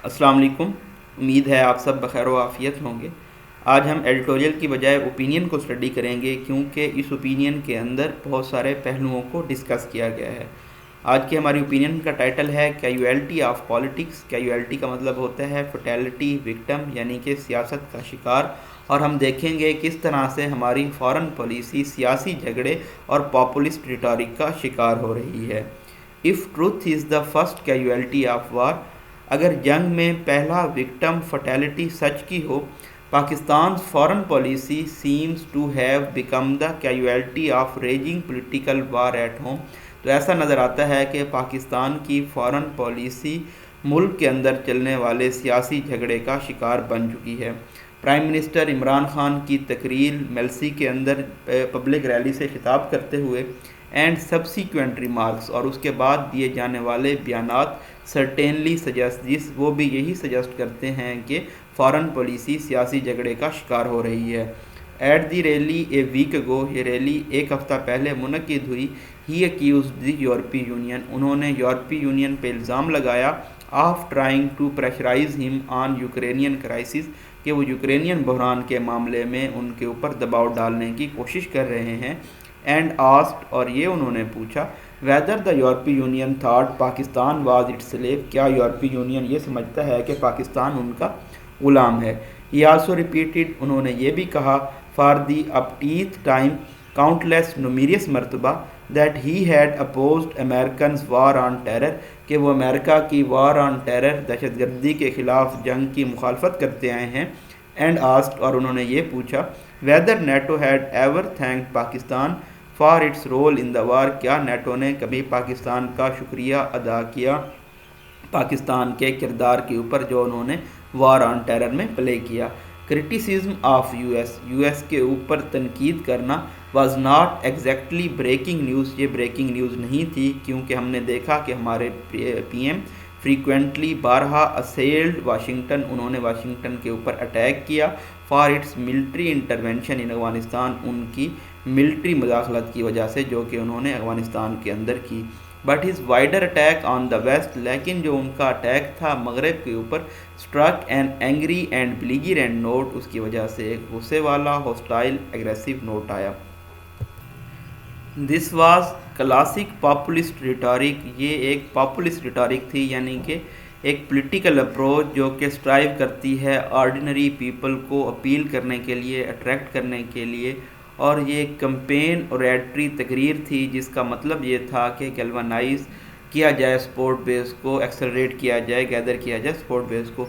السلام علیکم۔ امید ہے آپ سب بخیر و عافیت ہوں گے۔ آج ہم ایڈیٹوریل کی بجائے اوپینین کو اسٹڈی کریں گے، کیونکہ اس اوپینین کے اندر بہت سارے پہلوؤں کو ڈسکس کیا گیا ہے۔ آج کی ہماری اوپینین کا ٹائٹل ہے کیجویلٹی آف پالیٹکس۔ کیجویلٹی کا مطلب ہوتا ہے فٹیلٹی، وکٹم یعنی کہ سیاست کا شکار، اور ہم دیکھیں گے کس طرح سے ہماری فارن پالیسی سیاسی جھگڑے اور پاپولسٹ ریٹورک کا شکار ہو رہی ہے۔ If truth is the first casualty of war, اگر جنگ میں پہلا وکٹم فٹیلٹی سچ کی ہو، Pakistan foreign policy seems to have become the casualty of raging political war at home, تو ایسا نظر آتا ہے کہ پاکستان کی فارن پالیسی ملک کے اندر چلنے والے سیاسی جھگڑے کا شکار بن چکی ہے۔ پرائم منسٹر عمران خان کی تقریر میلسی کے اندر پبلک ریلی سے خطاب کرتے ہوئے اینڈ سبسیکوینٹ ریمارکس، اور اس کے بعد دیے جانے والے بیانات سرٹینلی سجیسٹ دس، وہ بھی یہی سجیسٹ کرتے ہیں کہ فارن پالیسی سیاسی جھگڑے کا شکار ہو رہی ہے۔ At the rally a week ago, یہ ریلی ایک ہفتہ پہلے منعقد ہوئی، ہی اکیوزڈ دی یورپی یونین، انہوں نے یورپی یونین پہ الزام لگایا آف ٹرائنگ ٹو پریشرائز ہم آن یوکرینین کرائسس، کہ وہ یوکرینین بحران کے معاملے میں ان کے اوپر دباؤ ڈالنے کی کوشش کر رہے ہیں۔ اینڈ آسکڈ، اور یہ انہوں نے پوچھا، whether the European Union thought Pakistan was it slave, کیا یورپی یونین یہ سمجھتا ہے کہ پاکستان ان کا غلام ہے۔ ہی آلسو ریپیٹڈ، انہوں نے یہ بھی کہا فار دی اپٹیتھ ٹائم کاؤنٹلیس نومیریس مرتبہ that he had opposed Americans war on terror, کہ وہ امریکہ کی وار آن ٹیرر، دہشت گردی کے خلاف جنگ کی مخالفت کرتے آئے ہیں۔ اینڈ آسکڈ، اور انہوں نے یہ پوچھا whether NATO had ever thanked Pakistan for its role in the war, کیا نیٹو نے کبھی پاکستان کا شکریہ ادا کیا پاکستان کے کردار کے اوپر جو انہوں نے وار آن ٹیرر میں پلے کیا۔ کرٹیسزم آف یو ایس کے اوپر تنقید کرنا was not exactly breaking news, یہ بریکنگ نیوز نہیں تھی، کیونکہ ہم نے دیکھا کہ ہمارے پی ایم فریکوینٹلی بارہا اسیلڈ واشنگٹن، انہوں نے واشنگٹن کے اوپر اٹیک کیا فار اٹس ملٹری انٹرونشن ان افغانستان، ان کی ملٹری مداخلت کی وجہ سے جو کہ انہوں نے افغانستان کے اندر کی۔ But his wider attack on the west, لیکن جو ان کا اٹیک تھا مغرب کے اوپر، struck an angry and belligerent note, اس کی وجہ سے ایک غصے والا ہوسٹائل ایگریسو نوٹ آیا۔ This was classic populist rhetoric, یہ ایک پاپولسٹ ریٹورک تھی، یعنی کہ ایک پولیٹیکل اپروچ جو کہ اسٹرائیو کرتی ہے آرڈینری پیپل کو اپیل کرنے کے لیے، اٹریکٹ کرنے کے لیے، اور یہ کمپین اوریٹری تقریر تھی جس کا مطلب یہ تھا کہ گیلوانائز کیا جائے سپورٹ بیس کو، ایکسلریٹ کیا جائے، گیدر کیا جائے سپورٹ بیس کو۔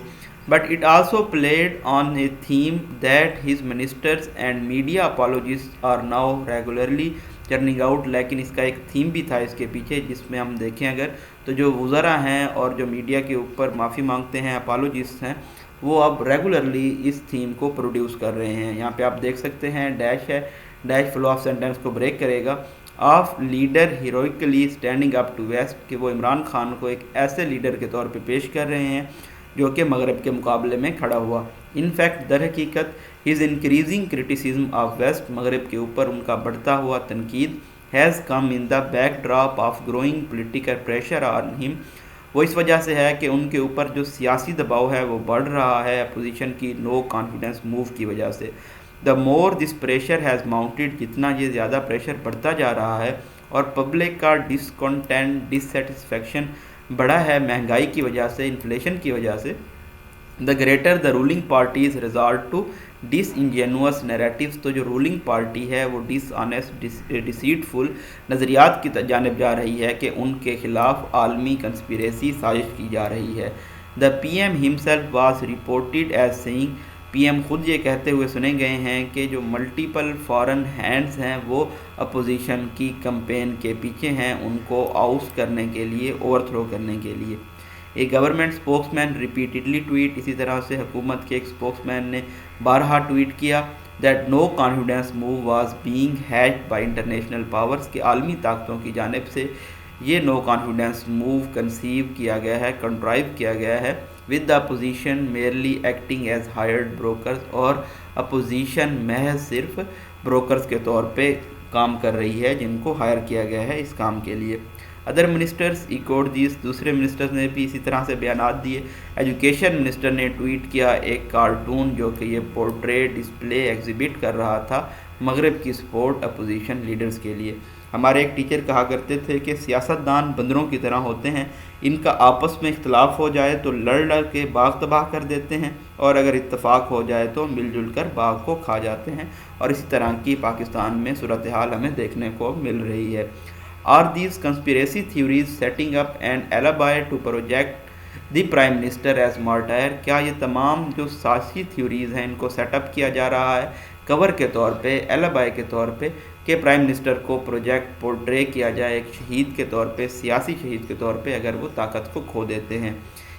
But it also played on a theme that his ministers and media apologists are now regularly turning out, لیکن اس کا ایک تھیم بھی تھا اس کے پیچھے، جس میں ہم دیکھیں اگر تو جو وزراء ہیں اور جو میڈیا کے اوپر معافی مانگتے ہیں، اپالوجسٹ ہیں، وہ اب ریگولرلی اس تھیم کو پروڈیوس کر رہے ہیں۔ یہاں پہ آپ دیکھ سکتے ہیں ڈیش ہے، ڈیش فلو آف سینٹینس کو بریک کرے گا، of leader heroically standing up to west, کہ وہ عمران خان کو ایک ایسے لیڈر کے طور پہ پیش کر رہے ہیں جو کہ مغرب کے مقابلے میں کھڑا ہوا۔ ان فیکٹ در حقیقت his increasing criticism of west, مغرب کے اوپر ان کا بڑھتا ہوا تنقید، has come in the backdrop of growing political pressure on him, وہ اس وجہ سے ہے کہ ان کے اوپر جو سیاسی دباؤ ہے وہ بڑھ رہا ہے اپوزیشن کی نو کانفیڈنس موو کی وجہ سے۔ دا مور دس پریشر ہیز ماؤنٹیڈ، جتنا یہ زیادہ پریشر بڑھتا جا رہا ہے اور پبلک کا ڈسکنٹینٹ، ڈسسیٹسفیکشن بڑھا ہے مہنگائی کی وجہ سے، انفلیشن کی وجہ سے، the greater the ruling parties resort to disingenuous narratives, تو جو رولنگ پارٹی ہے وہ ڈس آنیسٹ، ڈسیٹفل نظریات کی جانب جا رہی ہے کہ ان کے خلاف عالمی کنسپیریسی سازش کی جا رہی ہے۔ The P M himself was reported as saying, P M خود یہ کہتے ہوئے سنے گئے ہیں کہ جو ملٹیپل فارن ہینڈز ہیں وہ اپوزیشن کی کمپین کے پیچھے ہیں، ان کو آؤس کرنے کے لیے، اوور تھرو کرنے کے لیے۔ ایک گورنمنٹ اسپوکس مین ریپیٹڈلی ٹویٹ، اسی طرح سے حکومت کے ایک اسپوکس مین نے بارہا ٹویٹ کیا that no confidence move was being hatched by international powers, کہ عالمی طاقتوں کی جانب سے یہ نو کانفیڈنس موو کنسیو کیا گیا ہے، کنٹرائیو کیا گیا ہے، with the opposition merely acting as hired brokers, اور اپوزیشن محض صرف بروکرز کے طور پہ کام کر رہی ہے جن کو ہائر کیا گیا ہے اس کام کے لیے۔ ادر منسٹرز ایکوڈ دیس، دوسرے منسٹرز نے بھی اسی طرح سے بیانات دیے۔ ایجوکیشن منسٹر نے ٹویٹ کیا ایک کارٹون جو کہ یہ پورٹریٹ ڈسپلے ایگزیبٹ کر رہا تھا مغرب کی سپورٹ اپوزیشن لیڈرز کے لیے۔ ہمارے ایک ٹیچر کہا کرتے تھے کہ سیاستدان بندروں کی طرح ہوتے ہیں، ان کا آپس میں اختلاف ہو جائے تو لڑ کے باغ تباہ کر دیتے ہیں، اور اگر اتفاق ہو جائے تو مل جل کر باغ کو کھا جاتے ہیں، اور اسی طرح کی پاکستان میں صورتحال ہمیں دیکھنے کو مل رہی ہے۔ Are these conspiracy theories setting up an alibi to project the prime minister as martyr? کیا یہ تمام جو سیاسی تھیوریز ہیں ان کو سیٹ اپ کیا جا رہا ہے کور کے طور پہ، alibi کے طور پہ، کہ پرائم منسٹر کو پروجیکٹ پورٹرے کیا جائے ایک شہید کے طور پہ، سیاسی شہید کے طور پہ، اگر وہ طاقت کو کھو دیتے ہیں؟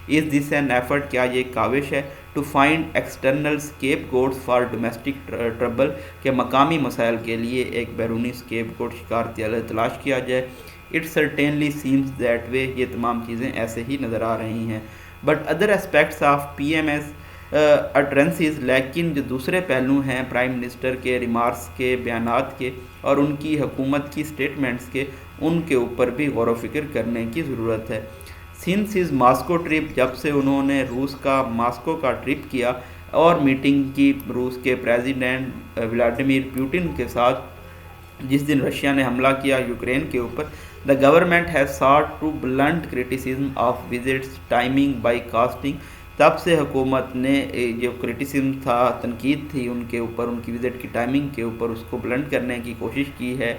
Is this an effort? کیا یہ کاوش ہے to find external scapegoats for domestic trouble, کہ مقامی مسائل کے لیے ایک بیرونی اسکیپ گوڈ شکار تلاش کیا جائے؟ It certainly seems that way, یہ تمام چیزیں ایسے ہی نظر آ رہی ہیں۔ But other aspects of P M's utterances, لیکن جو دوسرے پہلو ہیں پرائم منسٹر کے ریمارکس کے، بیانات کے، اور ان کی حکومت کی سٹیٹمنٹس کے، ان کے اوپر بھی غور و فکر کرنے کی ضرورت ہے۔ سنس ہز ماسکو ٹرپ، جب سے انہوں نے روس کا ماسکو کا ٹرپ کیا اور میٹنگ کی روس کے پریزیڈنٹ ولادیمیر پوٹن کے ساتھ، جس دن رشیا نے حملہ کیا یوکرین کے اوپر، the government has sought to blunt criticism of visit's timing by casting, تب سے حکومت نے جو کرٹیسزم تھا، تنقید تھی ان کے اوپر، ان کی وزٹ کی ٹائمنگ کے اوپر، اس کو بلنٹ کرنے کی کوشش کی ہے۔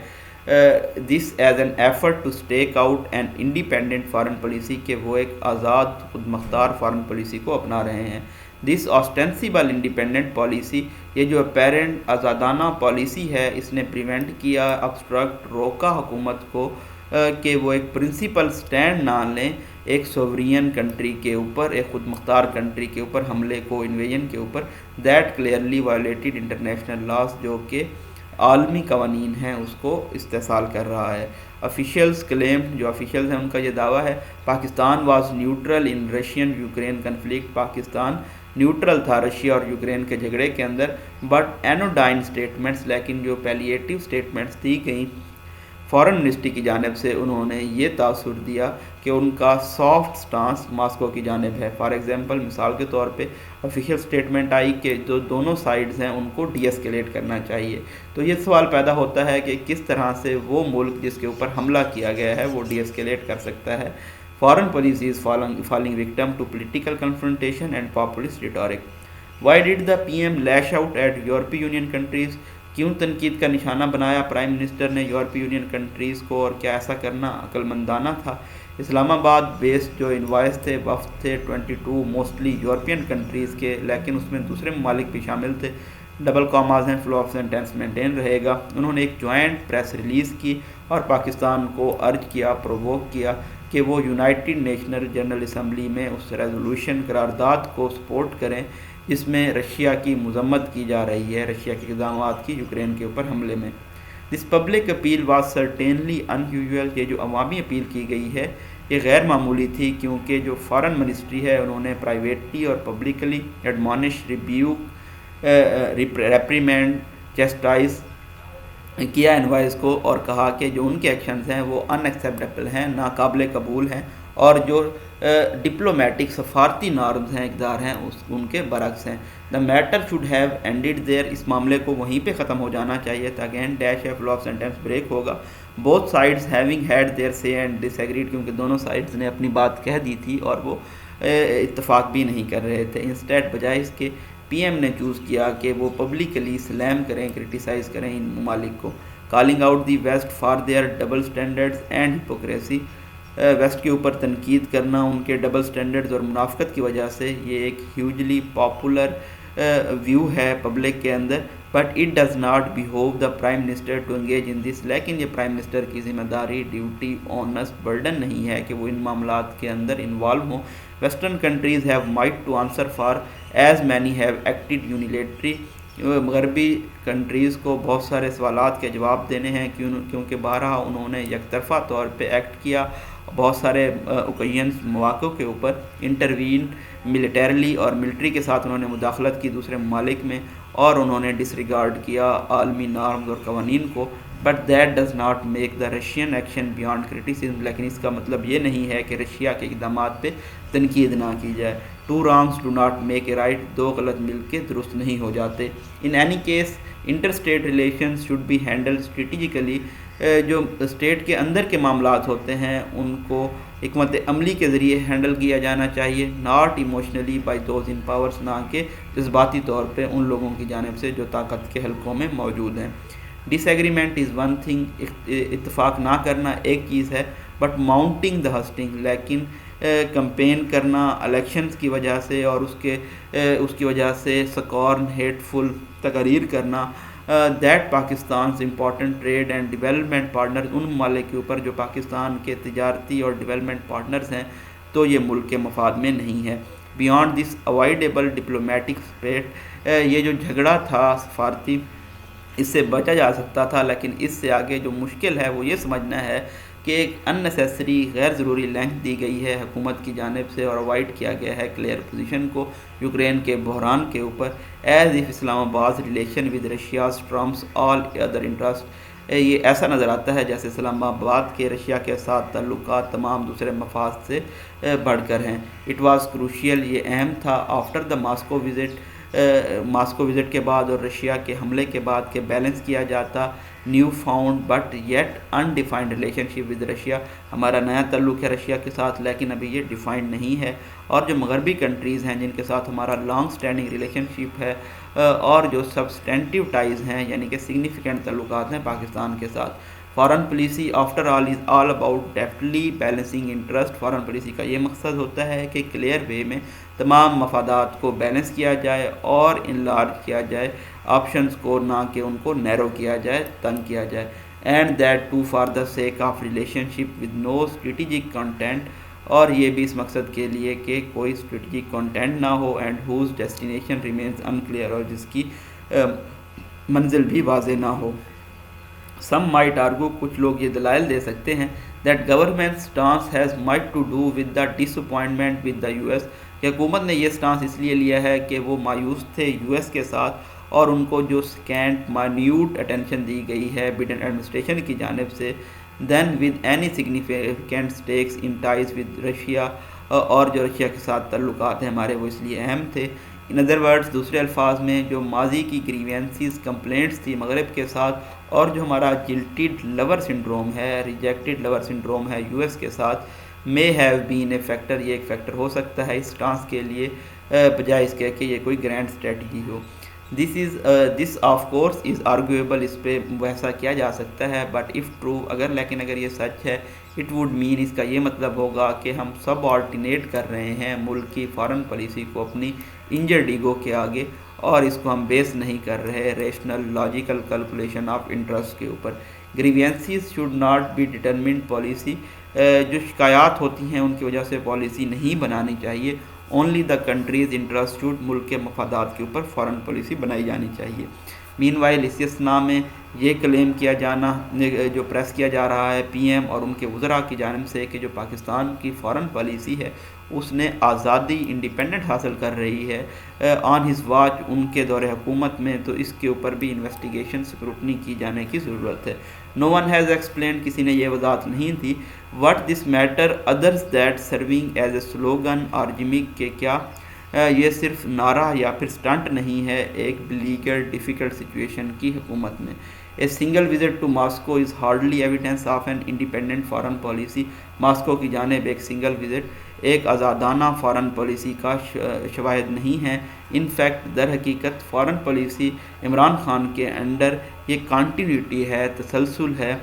This is an effort to stake out an independent foreign policy, کہ وہ ایک آزاد خود مختار فارن پالیسی کو اپنا رہے ہیں۔ دس آسٹینسیبل انڈیپینڈنٹ پالیسی، یہ جو اپیرنٹ آزادانہ پالیسی ہے، اس نے پریونٹ کیا، ابسٹرکٹ، روکا حکومت کو کہ وہ ایک پرنسپل سٹینڈ نہ لیں ایک سوورین کنٹری کے اوپر، ایک خود مختار کنٹری کے اوپر حملے کو، انویژن کے اوپر، that clearly violated international laws, جو کہ عالمی قوانین ہیں، اس کو استحصال کر رہا ہے۔ آفیشیلز کلیم، جو آفیشیلز ہیں ان کا یہ دعویٰ ہے، Pakistan was neutral in Russian Ukraine conflict, Pakistan neutral تھا رشیا اور یوکرین کے جھگڑے کے اندر، بٹ اینوڈائن سٹیٹمنٹس، لیکن جو پیلیٹیو سٹیٹمنٹس دی گئیں فارن منسٹری کی جانب سے، انہوں نے یہ تاثر دیا کہ ان کا سافٹ سٹانس ماسکو کی جانب ہے۔ فار ایگزامپل، مثال کے طور پہ آفیشیل سٹیٹمنٹ آئی کہ جو دونوں سائیڈز ہیں ان کو ڈی ایسکیلیٹ کرنا چاہیے۔ تو یہ سوال پیدا ہوتا ہے کہ کس طرح سے وہ ملک جس کے اوپر حملہ کیا گیا ہے وہ ڈی ایسکیلیٹ کر سکتا ہے۔ Foreign policy is falling victim to political confrontation and populist rhetoric. Why did the P M lash out at European Union countries? کیوں تنقید کا نشانہ بنایا پرائم منسٹر نے یورپی یونین کنٹریز کو، اور کیا ایسا کرنا عقل مندانہ تھا؟ اسلام آباد بیسڈ جو انوائس تھے، وفد تھے 22 موسٹلی یورپین کنٹریز کے، لیکن اس میں دوسرے ممالک بھی شامل تھے، ڈبل کاماز ہیں، فلو آف سینٹینس مینٹین رہے گا۔ انہوں نے ایک جوائنٹ پریس ریلیز کی اور پاکستان کو ارج کیا، پرووک کیا کہ وہ یونائٹڈ نیشنل جنرل اسمبلی میں اس ریزولوشن قرارداد کو سپورٹ کریں جس میں رشیا کی مذمت کی جا رہی ہے، رشیا کے اقدامات کی یوکرین کے اوپر حملے میں۔ This public appeal was certainly unusual, یہ جو عوامی اپیل کی گئی ہے یہ غیر معمولی تھی، کیونکہ جو فارن منسٹری ہے انہوں نے پرائیویٹلی اور پبلکلی ایڈمانش، ریبیوک، ریپریمینڈ، چیسٹائز کیا انوائس کو، اور کہا کہ جو ان کے ایکشنز ہیں وہ ان ایکسیپٹیبل ہیں، ناقابل قبول ہیں، اور جو ڈپلومیٹک سفارتی نارمز ہیں، اقدار ہیں، ان کے برعکس ہیں۔ The matter should have ended there, اس معاملے کو وہیں پہ ختم ہو جانا چاہیے تھا۔ اگین ڈیش ہے، فلو آف سینٹینس بریک ہوگا۔ Both sides having had their say and disagreed, کیونکہ دونوں سائڈز نے اپنی بات کہہ دی تھی اور وہ اتفاق بھی نہیں کر رہے تھے۔ انسٹیٹ بجائے اس کے پی ایم نے چوز کیا کہ وہ پبلکلی سلیم کریں، کرٹیسائز کریں ان ممالک کو۔ Calling out the west for their double standards and hypocrisy, west کے اوپر تنقید کرنا ان کے ڈبل سٹینڈرڈز اور منافقت کی وجہ سے، یہ ایک ہیوجلی پاپولر ویو ہے پبلک کے اندر، but it does not behove the prime minister to engage in this, لیکن یہ پرائم منسٹر کی ذمہ داری، ڈیوٹی، اونس، برڈن نہیں ہے کہ وہ ان معاملات کے اندر انوالو ہوں۔ Western countries have might to answer for as many have acted unilaterally, مغربی کنٹریز کو بہت سارے سوالات کے جواب دینے ہیں، کیونکہ بارہا انہوں نے یک طرفہ طور پہ ایکٹ کیا، بہت سارے اوکیزنس، مواقع کے اوپر انٹروین ملیٹریلی اور ملٹری کے ساتھ انہوں نے مداخلت کی دوسرے ممالک میں، اور انہوں نے ڈس ریگارڈ کیا عالمی نارمز اور قوانین کو، but that does not make the Russian action beyond criticism, لیکن اس کا مطلب یہ نہیں ہے کہ رشیا کے اقدامات پہ تنقید نہ کی جائے. Two wrongs do not make a right, دو غلط مل کے درست نہیں ہو جاتے. In any case inter state relations should be handled strategically, جو اسٹیٹ کے اندر کے معاملات ہوتے ہیں ان کو حکمت عملی کے ذریعے ہینڈل کیا جانا چاہیے، not emotionally by those in powers, نہ کہ جذباتی طور پہ ان لوگوں کی جانب سے جو طاقت کے حلقوں میں موجود ہیں. ڈس ایگریمنٹ از ون تھنگ، اتفاق نہ کرنا ایک چیز ہے، بٹ ماؤنٹنگ دا ہسٹنگ، لیکن کمپین کرنا الیکشنز کی وجہ سے اور اس کی وجہ سے سکارن ہیٹ فل تقاریر کرنا that Pakistan's important trade and development partner, ان ممالک کے اوپر جو پاکستان کے تجارتی اور ڈیولپمنٹ پارٹنرز ہیں، تو یہ ملک کے مفاد میں نہیں ہے. بیانڈ دس اوائڈیبل ڈپلومیٹک اسپیٹ، یہ جو جھگڑا تھا سفارتی، اس سے بچا جا سکتا تھا، لیکن اس سے آگے جو مشکل ہے وہ یہ سمجھنا ہے کہ ایک اننیسیسری غیر ضروری لینک دی گئی ہے حکومت کی جانب سے، اور اوائڈ کیا گیا ہے کلیئر پوزیشن کو یوکرین کے بحران کے اوپر، ایز اف اسلام آباد relation with Russia's Trump's all other interest. یہ ایسا نظر آتا ہے جیسے اسلام آباد کے رشیا کے ساتھ تعلقات تمام دوسرے مفاد سے بڑھ کر ہیں. اٹ واز کروشیل، یہ اہم تھا آفٹر دا ماسکو وزٹ کے بعد اور رشیا کے حملے کے بعد کہ بیلنس کیا جاتا new found but yet undefined relation ship with Russia, ہمارا نیا تعلق ہے رشیا کے ساتھ لیکن ابھی یہ ڈیفائنڈ نہیں ہے، اور جو مغربی کنٹریز ہیں جن کے ساتھ ہمارا لانگ سٹینڈنگ ریلیشن شپ ہے اور جو سبسٹینٹیو ٹائز ہیں یعنی کہ سگنیفیکنٹ تعلقات ہیں پاکستان کے ساتھ. Foreign policy after all is all about deftly balancing interest. Foreign policy کا یہ مقصد ہوتا ہے کہ کلیئر وے میں تمام مفادات کو بیلنس کیا جائے اور انلارج کیا جائے آپشنز کو، نہ کہ ان کو نیرو کیا جائے، تنگ کیا جائے. And that too for the sake of relationship with no strategic content, اور یہ بھی اس مقصد کے لیے کہ کوئی اسٹریٹجک کنٹینٹ نہ ہو، and whose destination remains unclear, اور جس کی منزل بھی واضح نہ ہو. سم مائٹ آرگو، کچھ لوگ یہ دلائل دے سکتے ہیں that government stance has might to do with the disappointment with the U S, کہ حکومت نے یہ سٹانس اس لیے لیا ہے کہ وہ مایوس تھے یو ایس کے ساتھ، اور ان کو جو سکینٹ مائنیوٹ اٹینشن دی گئی ہے بائیڈن ایڈمنسٹریشن کی جانب سے، then with any significant stakes in ties with Russia, اور جو رشیا کے ساتھ تعلقات ہیں ہمارے وہ اس لیے اہم تھے. ان ادر ورڈز، دوسرے الفاظ میں، جو ماضی کی گریوینسز کمپلینٹس تھی مغرب کے ساتھ، اور جو ہمارا جلٹیڈ لور سنڈروم ہے، ریجیکٹڈ لور سنڈروم ہے یو ایس کے ساتھ، may have been a factor, یہ ایک فیکٹر ہو سکتا ہے اس سٹانس کے لیے، بجائے اس کے کہ یہ کوئی گرینڈ اسٹریٹجی ہو. This of course is arguable, اس پہ مباحثہ کیا جا سکتا ہے، بٹ اف ٹرو، لیکن اگر یہ سچ ہے، اٹ ووڈ مین، اس کا یہ مطلب ہوگا کہ ہم سب آلٹینیٹ کر رہے ہیں ملک کی فارن پالیسی کو اپنی انجرڈ ایگو کے آگے، اور اس کو ہم بیس نہیں کر رہے rational logical calculation of interest کے اوپر. Grievances should not be determined policy, جو شکایات ہوتی ہیں ان کی وجہ سے پالیسی نہیں بنانی چاہیے. Only the country's interest should, ملک کے مفادات کے اوپر فارن پالیسی بنائی جانی چاہیے. مین وائل اس استثناء میں یہ کلیم کیا جانا، جو پریس کیا جا رہا ہے پی ایم اور ان کے وزراء کی جانب سے، کہ جو پاکستان کی فارن پالیسی ہے اس نے آزادی، انڈیپینڈنٹ حاصل کر رہی ہے آن ہز واچ، ان کے دور حکومت میں، تو اس کے اوپر بھی انویسٹیگیشن سکروٹنی کی جانے کی ضرورت ہے. نو ون ہیز ایکسپلینڈ، کسی نے یہ وضاحت نہیں دی، what this matter others that serving as a slogan or gimmick, کہ کیا یہ صرف نعرہ یا پھر سٹنٹ نہیں ہے ایک بلیگر ڈیفیکلٹ سچویشن کی حکومت میں. A single visit to Moscow is hardly evidence of an independent foreign policy, Moscow کی جانب ایک سنگل وزٹ ایک آزادانہ فارن پالیسی کا شواہد نہیں ہے. ان فیکٹ، در حقیقت فارن پالیسی عمران خان کے انڈر یہ کانٹینیوٹی ہے، تسلسل ہے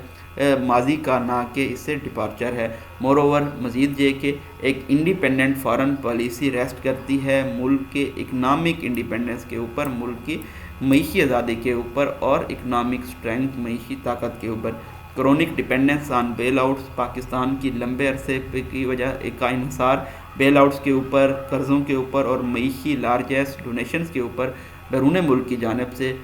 ماضی کا، نہ کہ اس سے ڈپارچر ہے. مور اوور، مزید یہ کہ ایک انڈیپینڈنٹ فارن پالیسی ریسٹ کرتی ہے ملک کے اکنامک انڈیپینڈنس کے اوپر، ملک کی معیشی آزادی کے اوپر اور اکنامک سٹرینگتھ، معیشی طاقت کے اوپر. Chronic dependence on bailouts, Pakistan کی لمبے عرصے کی وجہ کا انحصار بیل آؤٹس کے اوپر، قرضوں کے اوپر اور معیشی لارجسٹ ڈونیشنز کے اوپر بیرون ملک کی جانب سے،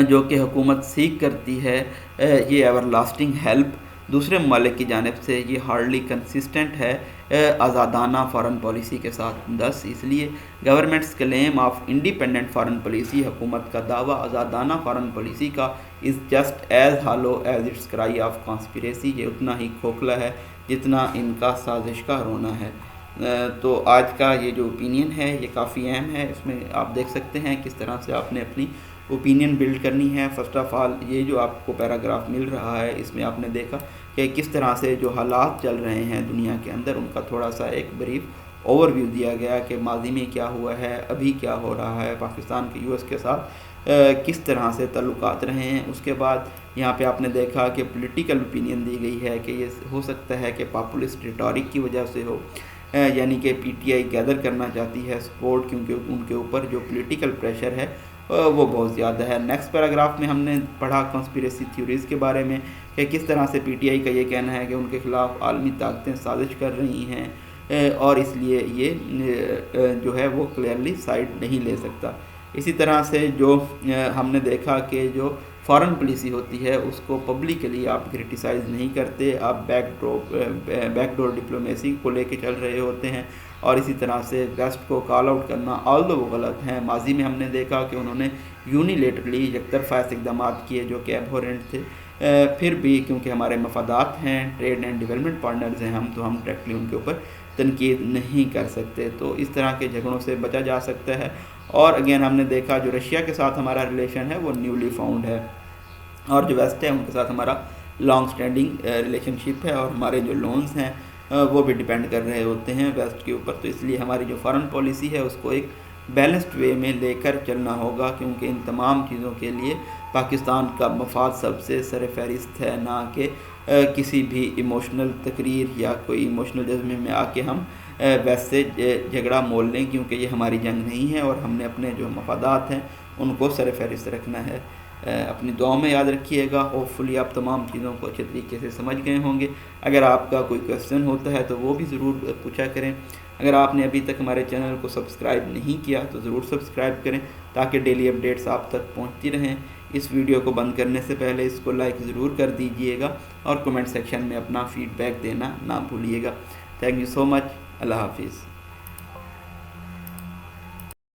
جو کہ حکومت سیکھ کرتی ہے یہ ایور لاسٹنگ ہیلپ دوسرے ممالک کی جانب سے یہ ہارڈلی کنسسٹنٹ ہے آزادانہ فارن پالیسی کے ساتھ. دس اس لیے government's claim of independent foreign policy, حکومت کا دعویٰ آزادانہ فارن پالیسی کا، is just as hollow as its cry of conspiracy, یہ اتنا ہی کھوکھلا ہے جتنا ان کا سازش کا رونا ہے. تو آج کا یہ جو اوپینین ہے یہ کافی اہم ہے. اس میں آپ دیکھ سکتے ہیں کس طرح سے آپ نے اپنی اوپینین بلڈ کرنی ہے. فرسٹ آف آل یہ جو آپ کو پیراگراف مل رہا ہے اس میں آپ نے دیکھا کہ کس طرح سے جو حالات چل رہے ہیں دنیا کے اندر ان کا تھوڑا سا ایک بریف اوور ویو دیا گیا کہ ماضی میں کیا ہوا ہے، ابھی کیا ہو رہا ہے، پاکستان کے US کے ساتھ کس طرح سے تعلقات رہے ہیں. اس کے بعد یہاں پہ آپ نے دیکھا کہ پولیٹیکل اوپینین دی گئی ہے کہ یہ ہو سکتا ہے کہ پاپولسٹ ریٹورک کی وجہ سے ہو، یعنی کہ PTI گیدر کرنا چاہتی ہے سپورٹ، کیونکہ ان کے اوپر جو پولیٹیکل پریشر ہے وہ بہت زیادہ ہے. نیکسٹ پیراگراف میں ہم نے پڑھا کانسپیریسی تھیوریز کے بارے میں کہ کس طرح سے PTI کا یہ کہنا ہے کہ ان کے خلاف عالمی طاقتیں سازش کر رہی ہیں اور اس لیے یہ جو ہے وہ کلیئرلی سائڈ نہیں لے سکتا. اسی طرح سے جو ہم نے دیکھا کہ جو فارن پالیسی ہوتی ہے اس کو پبلکلی آپ کرٹیسائز نہیں کرتے، آپ بیک ڈور ڈپلومیسی کو لے کے چل رہے ہوتے ہیں. اور اسی طرح سے ویسٹ کو کال آؤٹ کرنا آلدو وہ غلط ہیں. ماضی میں ہم نے دیکھا کہ انہوں نے یونیلیٹرلی یک طرفہ ایسے اقدامات کیے جو کہ ایبہورنٹ تھے، پھر بھی کیونکہ ہمارے مفادات ہیں، ٹریڈ اینڈ ڈیولپمنٹ پارٹنرز ہیں ہم، تو ہم ڈائریکٹلی ان کے اوپر تنقید نہیں کر سکتے. تو اس طرح کے جھگڑوں سے بچا جا سکتا ہے. اور اگین ہم نے دیکھا جو رشیا کے ساتھ ہمارا ریلیشن ہے وہ نیولی فاؤنڈ ہے، اور جو ویسٹ ہے ان کے ساتھ ہمارا لانگ سٹینڈنگ ریلیشن شپ ہے، اور ہمارے جو لونز ہیں وہ بھی ڈیپینڈ کر رہے ہوتے ہیں ویسٹ کے اوپر. تو اس لیے ہماری جو فارن پالیسی ہے اس کو ایک بیلنسڈ وے میں لے کر چلنا ہوگا، کیونکہ ان تمام چیزوں کے لیے پاکستان کا مفاد سب سے سر فہرست ہے، نہ کہ کسی بھی ایموشنل تقریر یا کوئی ایموشنل جذبے میں آ کے ہم ویسے جھگڑا مول لیں، کیونکہ یہ ہماری جنگ نہیں ہے اور ہم نے اپنے جو مفادات ہیں ان کو سر فہرست رکھنا ہے. اپنی دعاؤں میں یاد رکھیے گا. ہوپ فلی آپ تمام چیزوں کو اچھے طریقے سے سمجھ گئے ہوں گے. اگر آپ کا کوئی کویسچن ہوتا ہے تو وہ بھی ضرور پوچھا کریں. اگر آپ نے ابھی تک ہمارے چینل کو سبسکرائب نہیں کیا تو ضرور سبسکرائب کریں تاکہ ڈیلی اپڈیٹس آپ تک پہنچتی رہیں. اس ویڈیو کو بند کرنے سے پہلے اس کو لائک ضرور کر دیجئے گا اور کمنٹ سیکشن میں اپنا فیڈ بیک دینا نہ بھولیے گا. تھینک یو سو مچ. اللہ حافظ.